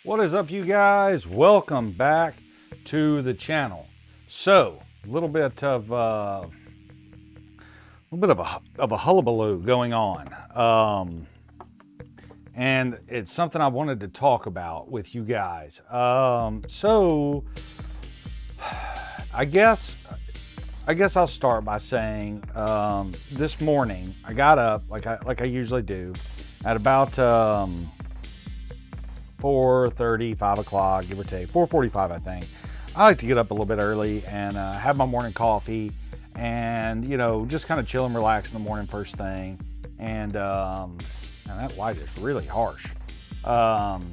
What is up, you guys? Welcome back to the channel. So, a little bit of a hullabaloo going on, and it's something I wanted to talk about with you guys. So, I guess I'll start by saying this morning I got up like I usually do at about 4:30, 5 o'clock, give or take, 4:45, I think. I like to get up a little bit early and have my morning coffee and, you know, just kind of chill and relax in the morning first thing. And that light is really harsh. And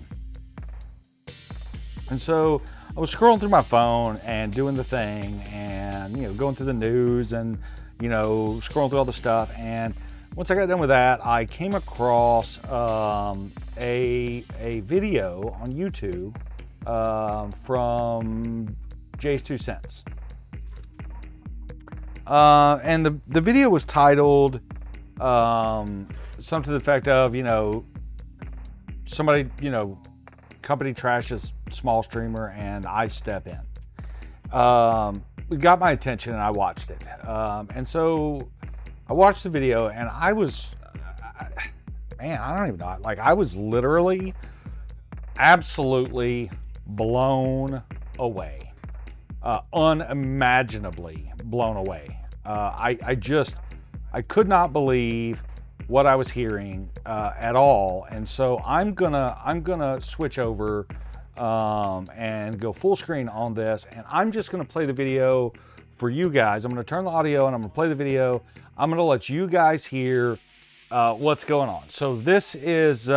so I was scrolling through my phone and doing the thing and, you know, going through the news and, you know, scrolling through all the stuff. And once I got done with that, I came across a video on YouTube from Jay's 2 Cents. And the video was titled something to the effect of, you know, somebody, you know, company trashes small streamer and I step in. It got my attention and I watched it. And so I watched the video and I was, man, I don't even know. Like, I was literally absolutely blown away, unimaginably blown away. I could not believe what I was hearing at all. And so I'm gonna switch over and go full screen on this, and I'm just gonna play the video for you guys. I'm gonna turn the audio and I'm gonna play the video. I'm gonna let you guys hear what's going on. So this is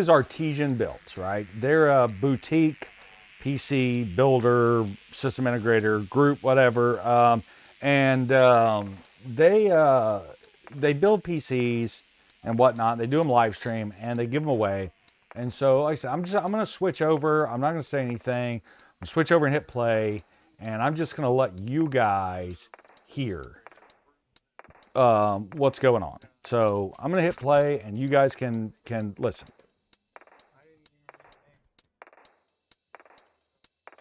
Artesian Builds, right? They're a boutique PC builder, system integrator group, whatever, and they build PCs and whatnot. They do them live stream and they give them away. And so, like I said, I'm gonna switch over. I'm not gonna say anything. I'm gonna switch over and hit play, and I'm just gonna let you guys hear what's going on. So I'm gonna hit play, and you guys can listen.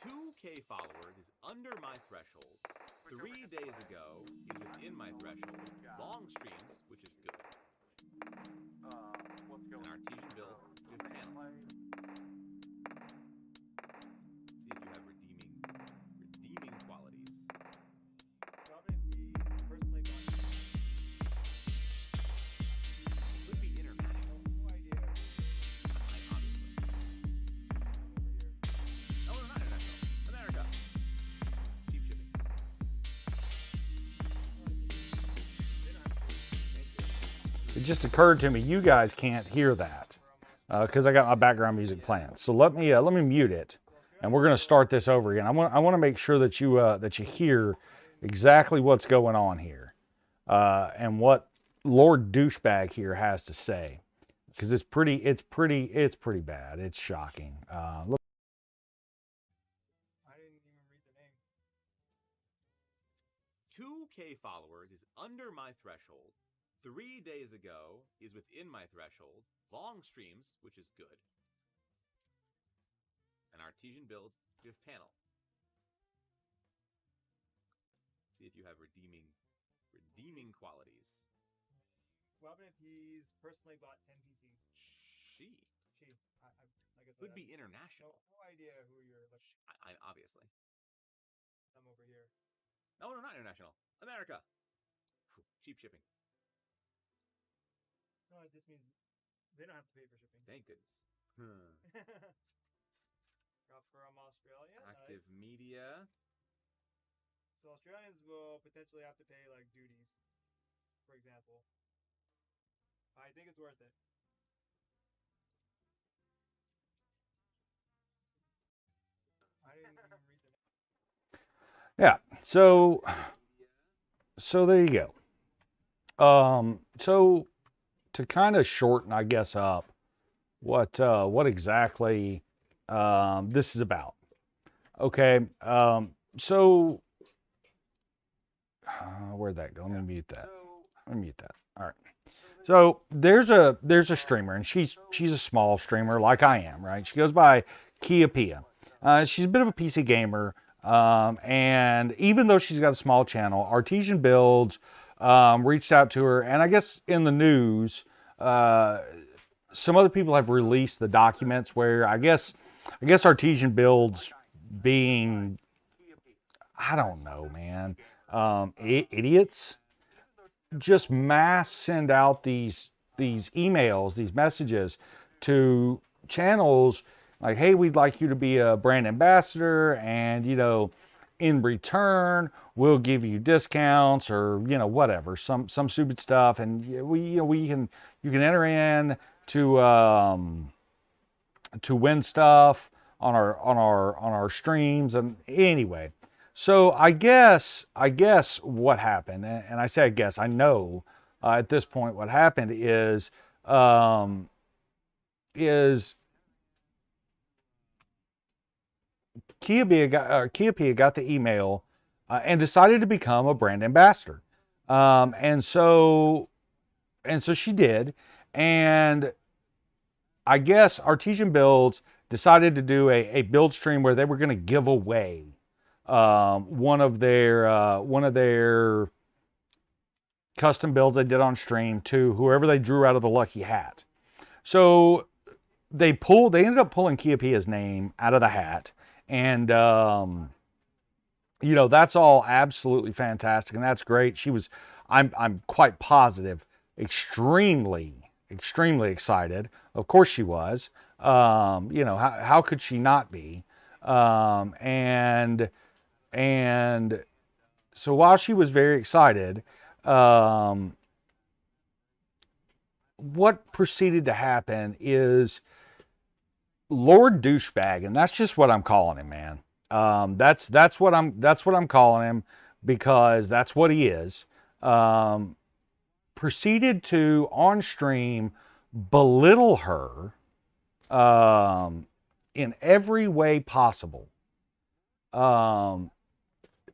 2K followers is under my threshold. 3 days ago, he's within my threshold. Long streams, which is good. An Artesian Builds, fifth panel. See if you have redeeming qualities. Could be international. No idea. Obviously. No, not international. America. Cheap shipping. It just occurred to me you guys can't hear that because I got my background music playing. So let me mute it, and we're gonna start this over again. I want to make sure that you hear exactly what's going on here and what Lord Douchebag here has to say, because it's pretty bad. It's shocking. Look. I didn't even read the name. 2K followers is under my threshold. 3 days ago is within my threshold. Long streams, which is good. An Artesian Builds, fifth panel. See if you have redeeming qualities. Well, if he's personally bought 10 PCs. She. Like Could be international. No idea who you're. I obviously. I'm over here. No, not international. America. Cheap shipping. No, this means they don't have to pay for shipping. Thank goodness. From Australia. Active nice. media. So Australians will potentially have to pay like duties, for example. I think it's worth it. I didn't even read the name. Yeah. So there you go. So to kind of shorten, I guess, up what exactly this is about. Okay. So where'd that go? Let me mute that. All right. So there's a streamer, and she's a small streamer like I am, right? She goes by Kia Pia. She's a bit of a PC gamer, and even though she's got a small channel, Artesian Builds reached out to her, and I guess in the news, some other people have released the documents where I guess Artesian Builds being, I don't know, man, idiots, just mass send out these emails, these messages to channels like, hey, we'd like you to be a brand ambassador, and in return we'll give you discounts, or whatever, some stupid stuff, and you can enter in to win stuff on our streams. And anyway, so I guess what happened, and I say I guess, I know at this point what happened is Kia Pia got the email and decided to become a brand ambassador, and so she did, and I guess Artesian Builds decided to do a build stream where they were going to give away one of their custom builds they did on stream to whoever they drew out of the lucky hat. So they ended up pulling Kia Pia's name out of the hat, and that's all absolutely fantastic, and that's great. I'm quite positive, extremely excited. Of course she was. How could she not be? And so while she was very excited, what proceeded to happen is Lord Douchebag, and that's just what I'm calling him, man. That's what I'm calling him, because that's what he is. Proceeded to on stream belittle her in every way possible,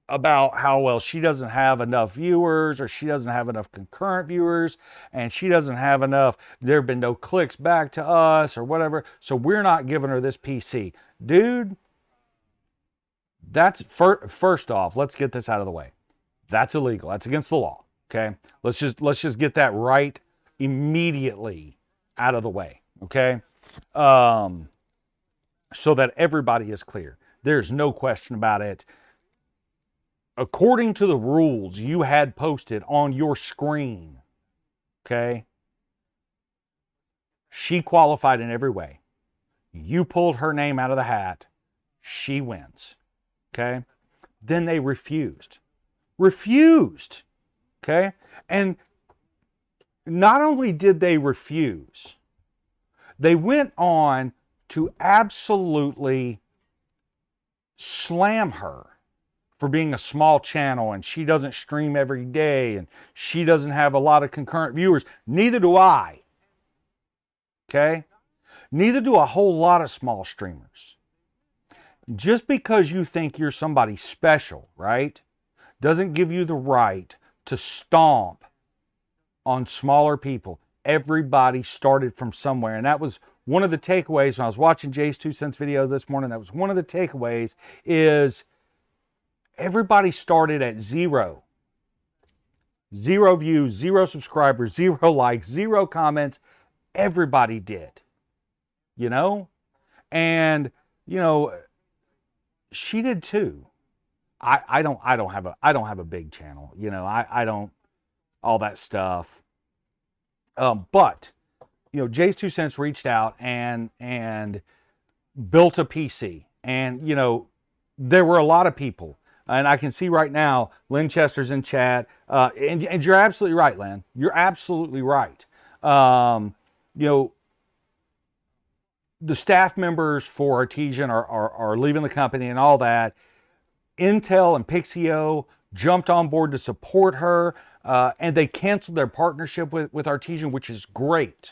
about how, well, she doesn't have enough viewers, or she doesn't have enough concurrent viewers, and she doesn't have enough, there have been no clicks back to us or whatever, so we're not giving her this PC. Dude, that's first off, let's get this out of the way. That's illegal. That's against the law. Okay, let's just get that right immediately out of the way. Okay, so that everybody is clear. There's no question about it. According to the rules you had posted on your screen, okay, she qualified in every way. You pulled her name out of the hat. She wins. Okay, then they refused. Okay, and not only did they refuse, they went on to absolutely slam her for being a small channel, and she doesn't stream every day, and she doesn't have a lot of concurrent viewers. Neither do I. Okay, neither do a whole lot of small streamers. Just because you think you're somebody special, right, doesn't give you the right to stomp on smaller people. Everybody started from somewhere, and that was one of the takeaways when I was watching Jay's 2 cents video this morning. That was one of the takeaways, is everybody started at zero views, 0 subscribers, 0 likes, 0 comments. Everybody did, and she did too. I don't have a big channel, I don't, all that stuff. But Jay's 2 cents reached out and built a PC, and there were a lot of people, and I can see right now Lynn Chester's in chat, and you're absolutely right, Lynn. You're absolutely right. The staff members for Artesian are leaving the company and all that. Intel and Pixio jumped on board to support her, and they canceled their partnership with Artesian, which is great.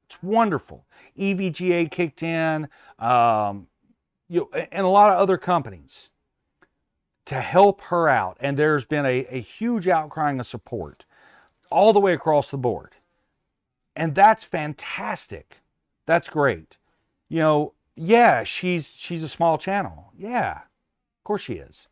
It's wonderful. EVGA kicked in, and a lot of other companies to help her out, and there's been a huge outcrying of support all the way across the board. And that's fantastic. That's great. You know, yeah, she's a small channel. Yeah, of course she is.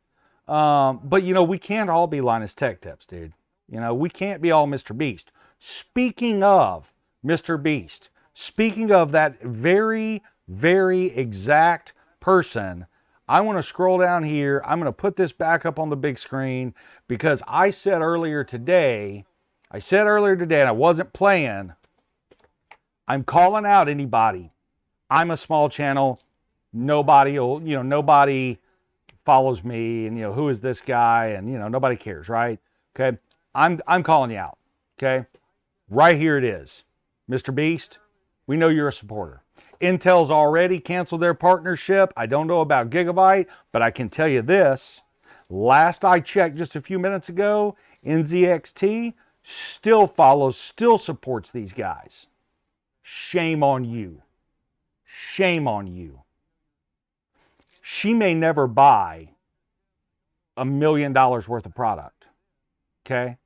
But you know, we can't all be Linus Tech Tips, dude. You know, we can't be all Mr. Beast. Speaking of Mr. Beast, speaking of that very, very exact person, I want to scroll down here. I'm going to put this back up on the big screen because I said earlier today, and I wasn't playing, I'm calling out anybody. I'm a small channel. Nobody follows me, and you know, who is this guy? And you know, nobody cares, right? Okay. I'm calling you out. Okay. Right here it is. Mr. Beast, we know you're a supporter. Intel's already canceled their partnership. I don't know about Gigabyte, but I can tell you this. Last I checked just a few minutes ago, NZXT still follows, still supports these guys. Shame on you. Shame on you. She may never buy $1 million worth of product. Okay?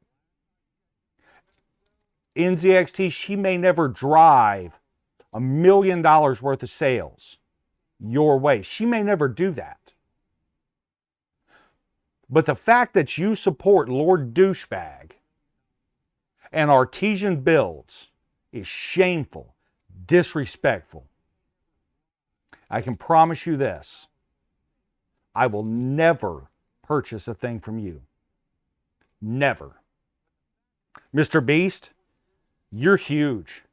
NZXT, she may never drive $1 million worth of sales your way. She may never do that. But the fact that you support Lord Douchebag and Artesian Builds is shameful, disrespectful. I can promise you this. I will never purchase a thing from you. Never. Mr. Beast, you're huge.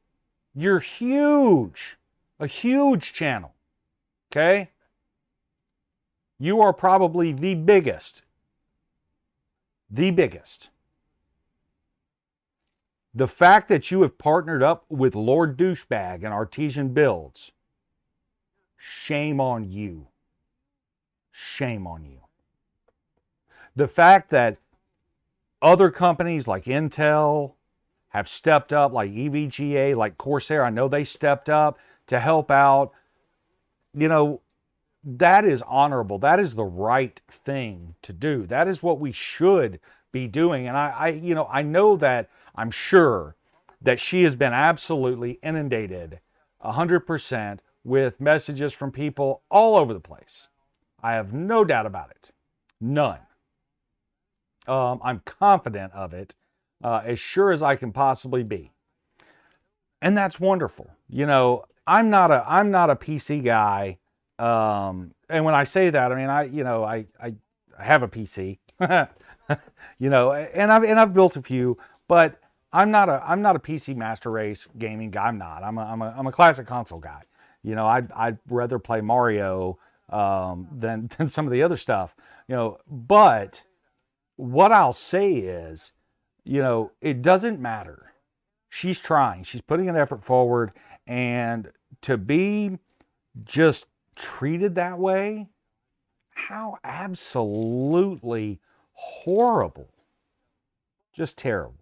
You're huge. A huge channel. Okay? You are probably the biggest. The biggest. The fact that you have partnered up with Lord Douchebag and Artesian Builds, shame on you. Shame on you. The fact that other companies like Intel have stepped up, like EVGA, like Corsair, I know they stepped up to help out. You know, that is honorable. That is the right thing to do. That is what we should be doing. And I know that, I'm sure that she has been absolutely inundated 100% with messages from people all over the place. I have no doubt about it. None. I'm confident of it, as sure as I can possibly be. And that's wonderful. You know, I'm not a PC guy. And when I say that, I mean, I have a PC, you know, and I've built a few, but I'm not a PC Master Race gaming guy. I'm not. I'm a classic console guy. You know, I'd rather play Mario than some of the other stuff. You know, but what I'll say is, you know, it doesn't matter. She's trying. She's putting an effort forward, and to be just treated that way, how absolutely horrible. Just terrible.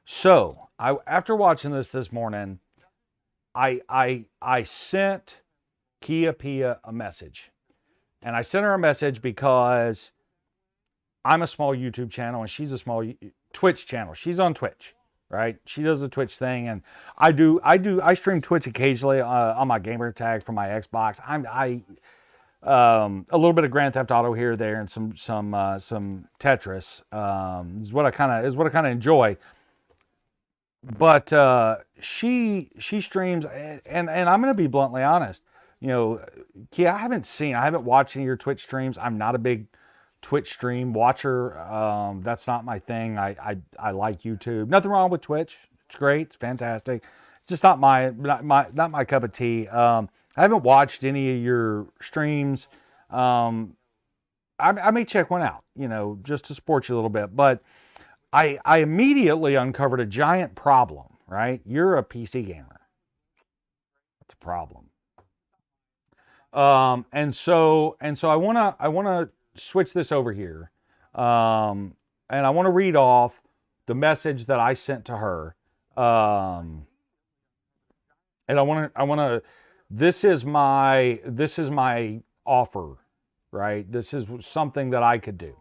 So, after watching this morning, I sent Kia Pia a message. And I sent her a message because I'm a small YouTube channel and she's a small Twitch channel. She's on Twitch, right? She does the Twitch thing, and I stream Twitch occasionally on my gamer tag for my Xbox. A little bit of Grand Theft Auto here, there, and some Tetris is what I kind of enjoy. But she streams, and I'm going to be bluntly honest. You know, Kia, I haven't watched any of your Twitch streams. I'm not a big Twitch stream watcher. That's not my thing. I like YouTube. Nothing wrong with Twitch. It's great. It's fantastic. It's just not my cup of tea. I haven't watched any of your streams. I may check one out, you know, just to support you a little bit. But I immediately uncovered a giant problem, right? You're a PC gamer. That's a problem. And so I wanna switch this over here. And I want to read off the message that I sent to her. And I want to, this is my offer, right? This is something that I could do.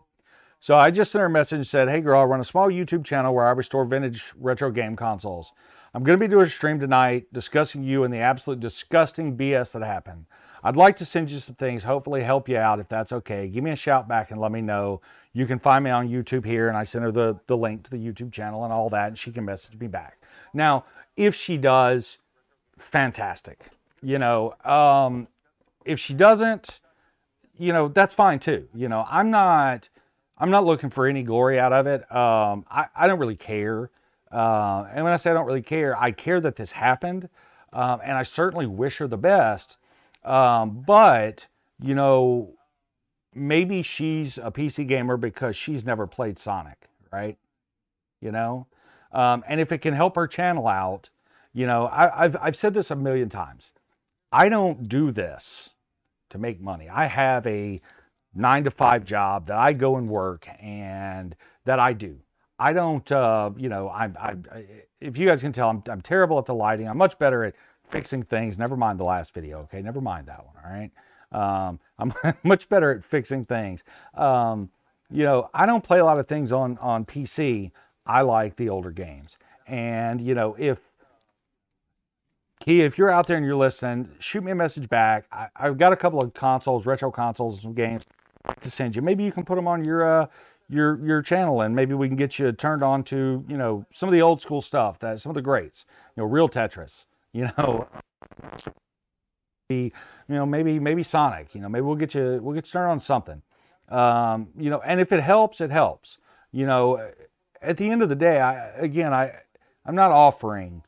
So I just sent her a message and said, hey girl, I run a small YouTube channel where I restore vintage retro game consoles. I'm going to be doing a stream tonight discussing you and the absolute disgusting BS that happened. I'd like to send you some things, hopefully help you out if that's okay. Give me a shout back and let me know. You can find me on YouTube here, and I sent her the link to the YouTube channel and all that, and she can message me back. Now, if she does, fantastic. You know, if she doesn't, you know, that's fine too. You know, I'm not looking for any glory out of it. I don't really care. And when I say I don't really care, I care that this happened. And I certainly wish her the best. But, you know, maybe she's a PC gamer because she's never played Sonic, right? You know? And if it can help her channel out, you know, I've said this a million times. I don't do this to make money. I have a 9-to-5 job that I go and work and that I do. I don't, you know, if you guys can tell, I'm terrible at the lighting. I'm much better at fixing things. Never mind the last video, okay? Never mind that one, all right? I'm much better at fixing things. You know, I don't play a lot of things on PC. I like the older games. And, you know, if you're out there and you're listening, shoot me a message back. I've got a couple of consoles, retro consoles, some games to send you. Maybe you can put them on your channel, and maybe we can get you turned on to, you know, some of the old school stuff, that some of the greats, you know, real Tetris, you know, maybe Sonic, you know, maybe we'll get you started on something, you know, and if it helps, it helps. You know, at the end of the day, I'm not offering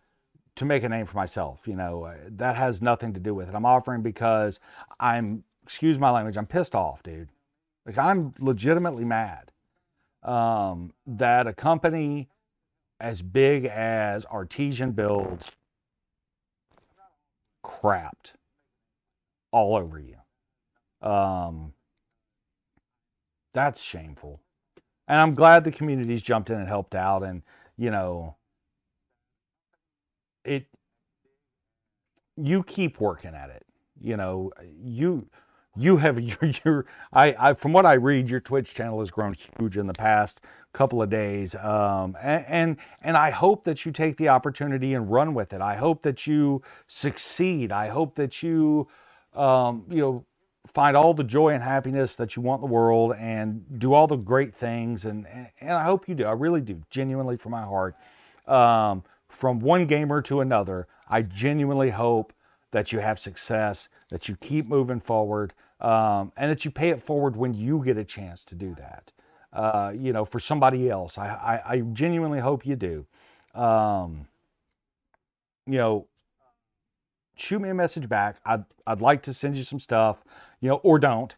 to make a name for myself. You know, that has nothing to do with it. I'm offering because excuse my language, I'm pissed off, dude. Like, I'm legitimately mad that a company as big as Artesian Builds crapped all over you. That's shameful. And I'm glad the community's jumped in and helped out. And, you know, you keep working at it. You know, you have from what I read, your Twitch channel has grown huge in the past couple of days. And I hope that you take the opportunity and run with it. I hope that you succeed. I hope that you, you know, find all the joy and happiness that you want in the world and do all the great things. And I hope you do. I really do, genuinely from my heart. From one gamer to another, I genuinely hope that you have success, that you keep moving forward, and that you pay it forward when you get a chance to do that. You know, for somebody else. I genuinely hope you do. You know, shoot me a message back. I'd like to send you some stuff, you know, or don't.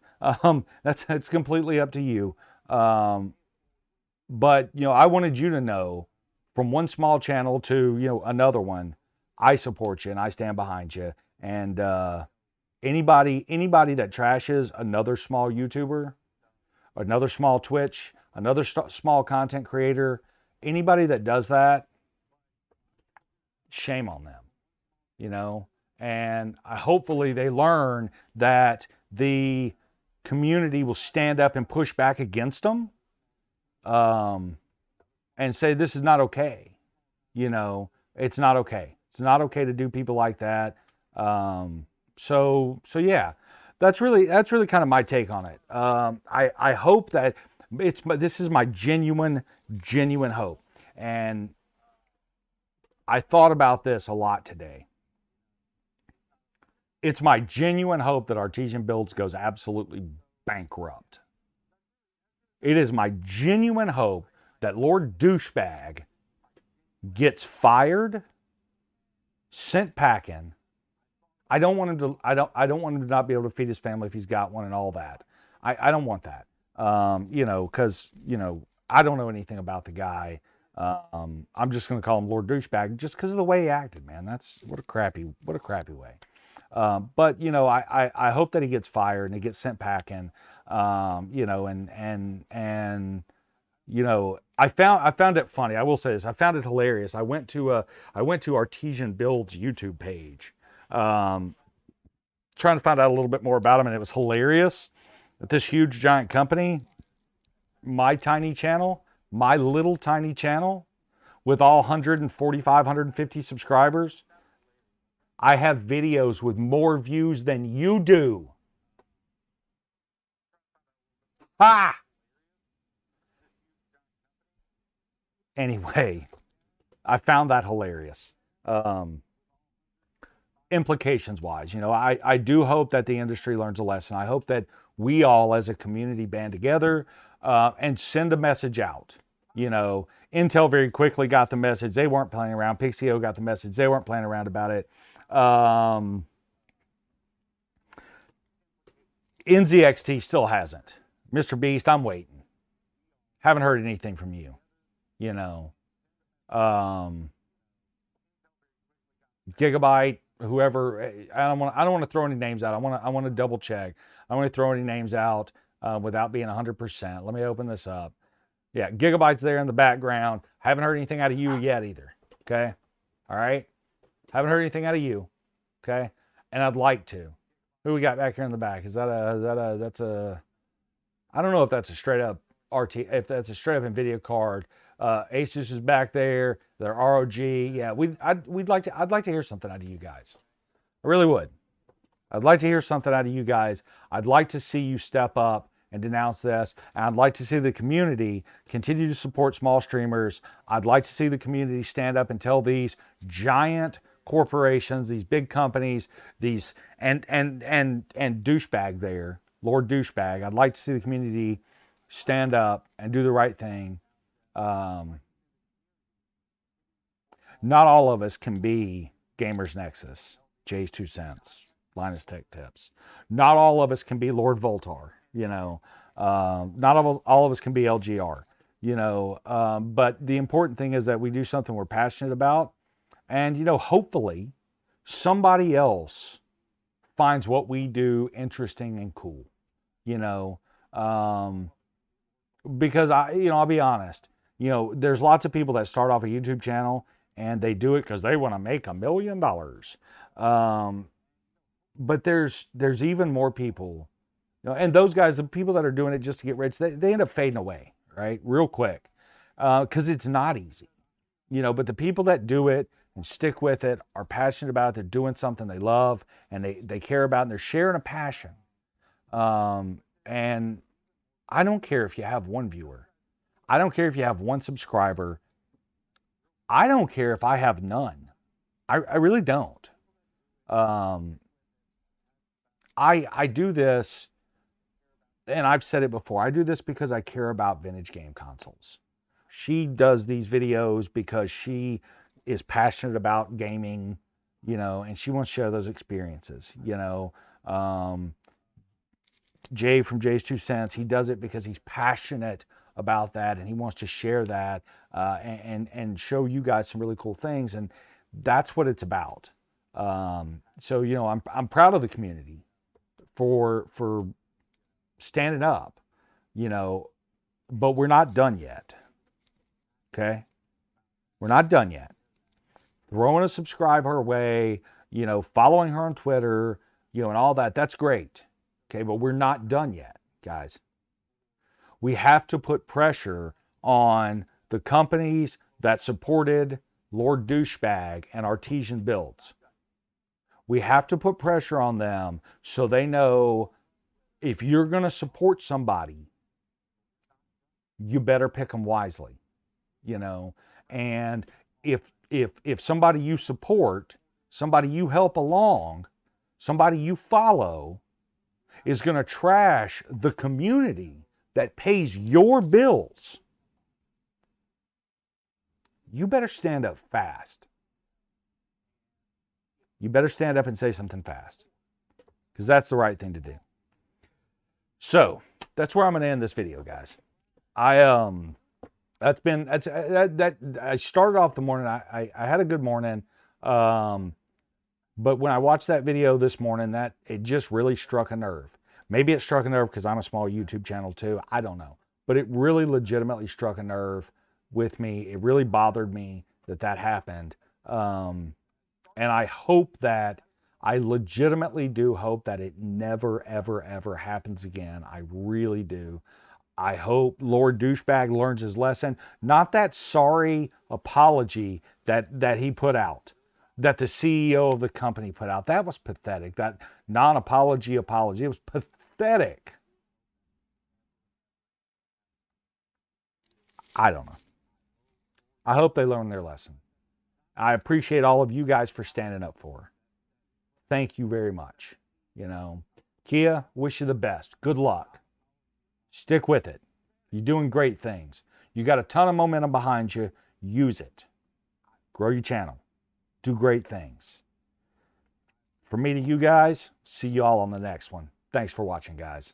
It's completely up to you. But, you know, I wanted you to know, from one small channel to, you know, another one, I support you and I stand behind you. And anybody that trashes another small YouTuber, another small Twitch, another small content creator, anybody that does that, shame on them, you know. And hopefully they learn that the community will stand up and push back against them, and say, this is not okay. You know, it's not okay. It's not okay to do people like that. So yeah, that's really kind of my take on it. I hope that this is my genuine hope. And I thought about this a lot today. It's my genuine hope that Artesian Builds goes absolutely bankrupt. It is my genuine hope that Lord Douchebag gets fired, sent packing. I don't want him to. I don't want him to not be able to feed his family if he's got one and all that. I don't want that. You know, because, you know, I don't know anything about the guy. I'm just going to call him Lord Douchebag just because of the way he acted, man. That's what a crappy way. But, you know, I hope that he gets fired and he gets sent packing. You know, and you know, I found it funny. I will say this. I found it hilarious. I went to Artesian Builds YouTube page, trying to find out a little bit more about him, and it was hilarious that this huge giant company my tiny channel, my little tiny channel, with all 145, 150 subscribers, I have videos with more views than you do. Ha! Anyway, I found that hilarious. Implications wise, I do hope that the industry learns a lesson. I hope that we all as a community band together and send a message out. Intel very quickly got the message. They weren't playing around. Pixio got the message. They weren't playing around about it. NZXT still hasn't. Mr. Beast, I'm waiting. Haven't heard anything from you. Gigabyte, whoever. I don't want to throw any names out. I want to double check. I don't want to throw any names out without being 100%. Let me open this up. Yeah, Gigabyte's there in the background. Haven't heard anything out of you yet either. Okay, all right. Haven't heard anything out of you. Okay, and I'd like to. Who we got back here in the back? That's a. I don't know if that's a straight up if that's a straight up NVIDIA card. Asus is back there. Their ROG. Yeah, I'd like to hear something out of you guys. I really would. I'd like to hear something out of you guys. I'd like to see you step up and denounce this. And I'd like to see the community continue to support small streamers. I'd like to see the community stand up and tell these giant corporations, these big companies, these and douchebag there, Lord Douchebag. I'd like to see the community stand up and do the right thing. Not all of us can be Gamers Nexus, Jay's 2 cents, Linus Tech Tips. Not all of us can be Lord Voltar, not all of us can be LGR, but the important thing is that we do something we're passionate about. And, hopefully somebody else finds what we do interesting and cool, because I'll be honest, there's lots of people that start off a YouTube channel and they do it because they want to make $1 million. But there's even more people, and those guys, the people that are doing it just to get rich, they end up fading away, right? Real quick. Because it's not easy, but the people that do it and stick with it, are passionate about it, they're doing something they love and they care about, and they're sharing a passion. And I don't care if you have one viewer. I don't care if you have one subscriber. I don't care if I have none. I really don't. I do this, and I've said it before, I do this because I care about vintage game consoles. She does these videos because she is passionate about gaming, and she wants to share those experiences, Jay from Jay's 2 cents, he does it because he's passionate about that and he wants to share that and show you guys some really cool things, and that's what it's about. So I'm proud of the community for standing up, but we're not done yet. Okay, we're not done yet. Throwing a subscribe her way, following her on Twitter, and all that, that's great. Okay, but we're not done yet, guys. We have to put pressure on the companies that supported Lord Douchebag and Artesian Builds. We have to put pressure on them so they know if you're going to support somebody, you better pick them wisely, and if somebody you support, somebody you help along, somebody you follow is going to trash the community that pays your bills, you better stand up fast. You better stand up and say something fast, because that's the right thing to do. So that's where I'm going to end this video, guys. I started off the morning. I had a good morning. But when I watched that video this morning, it just really struck a nerve. Maybe it struck a nerve because I'm a small YouTube channel too. I don't know. But it really legitimately struck a nerve with me. It really bothered me that happened. And I legitimately do hope that it never, ever, ever happens again. I really do. I hope Lord Douchebag learns his lesson. Not that sorry apology that he put out, that the CEO of the company put out. That was pathetic. That non-apology apology. It was pathetic. I don't know. I hope they learn their lesson. I appreciate all of you guys for standing up for her. Thank you very much. You know, Kia, wish you the best. Good luck. Stick with it. You're doing great things. You got a ton of momentum behind you. Use it. Grow your channel. Do great things. From me to you guys, see you all on the next one. Thanks for watching, guys.